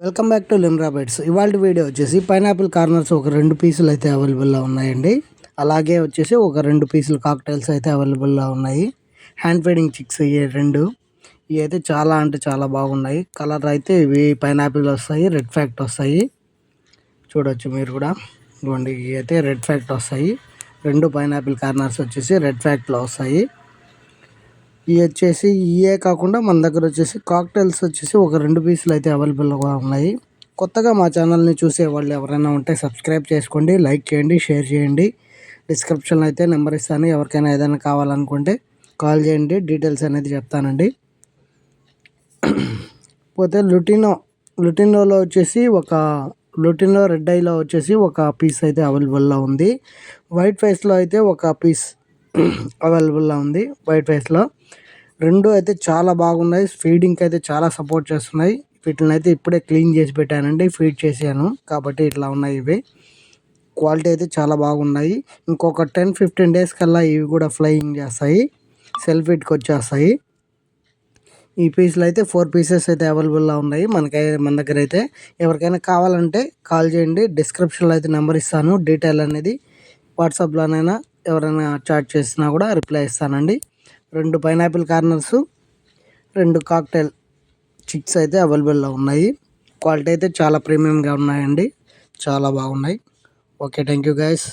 Welcome back to Limra Bytes. ఇవాళ video వచ్చేసి pineapple corners ఒక 2 పీసులు అయితే అవైలబుల్లో ఉన్నాయండి. అలాగే వచ్చేసి ఒక 2 పీసులు కాక్టైల్స్ అయితే అవైలబుల్లో ఉన్నాయి. హ్యాండ్ ఫీడింగ్ చిక్స్ ఇవి 2. ఇవి అయితే చాలా అంటే చాలా బాగున్నాయి. కలర్ అయితే ఇవి పైనాపిల్ వస్తాయి, రెడ్ ఫ్యాక్ట్ వస్తాయి. చూడొచ్చు మీరు కూడా. ఇవ్వండి, ఇవి అయితే రెడ్ ఫ్యాక్ట్ వస్తాయి. 2 పైనాపిల్ కార్నర్స్ వచ్చేసి రెడ్ ఫ్యాక్ట్లో వస్తాయి. ఇవి వచ్చేసి ఇవే కాకుండా మన దగ్గర వచ్చేసి కాక్టైల్స్ వచ్చేసి ఒక 2 పీసులు అయితే అవైలబుల్గా ఉన్నాయి. కొత్తగా మా ఛానల్ని చూసే వాళ్ళు ఎవరైనా ఉంటే సబ్స్క్రైబ్ చేసుకోండి, లైక్ చేయండి, షేర్ చేయండి. డిస్క్రిప్షన్లో అయితే నెంబర్ ఇస్తాను. ఎవరికైనా ఏదైనా కావాలనుకుంటే కాల్ చేయండి, డీటెయిల్స్ అనేది చెప్తానండి. పోతే లుటినోలో వచ్చేసి లుటినో రెడ్ ఐలో వచ్చేసి ఒక పీస్ అయితే అవైలబుల్లో ఉంది. వైట్ ఫేస్లో అయితే ఒక పీస్ అవైలబుల్లో ఉంది. వైట్ ఫేస్లో 2 అయితే చాలా బాగున్నాయి. ఫీడింగ్కి అయితే చాలా సపోర్ట్ చేస్తున్నాయి. వీటిని అయితే ఇప్పుడే క్లీన్ చేసి పెట్టానండి, ఫీడ్ చేశాను కాబట్టి ఇట్లా ఉన్నాయి. ఇవి క్వాలిటీ అయితే చాలా బాగున్నాయి. ఇంకొక 10-15 డేస్ కల్లా ఇవి కూడా ఫ్లయింగ్ చేస్తాయి, సెల్ఫ్ ఫీడ్కి వచ్చేస్తాయి. ఈ పీసులు అయితే 4 పీసెస్ అయితే అవైలబుల్లో ఉన్నాయి మన దగ్గర అయితే. ఎవరికైనా కావాలంటే కాల్ చేయండి. డిస్క్రిప్షన్లో అయితే నెంబర్ ఇస్తాను. డీటెయిల్ అనేది వాట్సాప్లోనైనా ఎవరైనా చాట్ చేసినా కూడా రిప్లై ఇస్తానండి. 2 పైనాపిల్ కార్నర్స్, 2 కాక్టైల్ చిక్స్ అయితే అవైలబుల్లో ఉన్నాయి. క్వాలిటీ అయితే చాలా ప్రీమియంగా ఉన్నాయండి, చాలా బాగున్నాయి. Okay, thank you guys.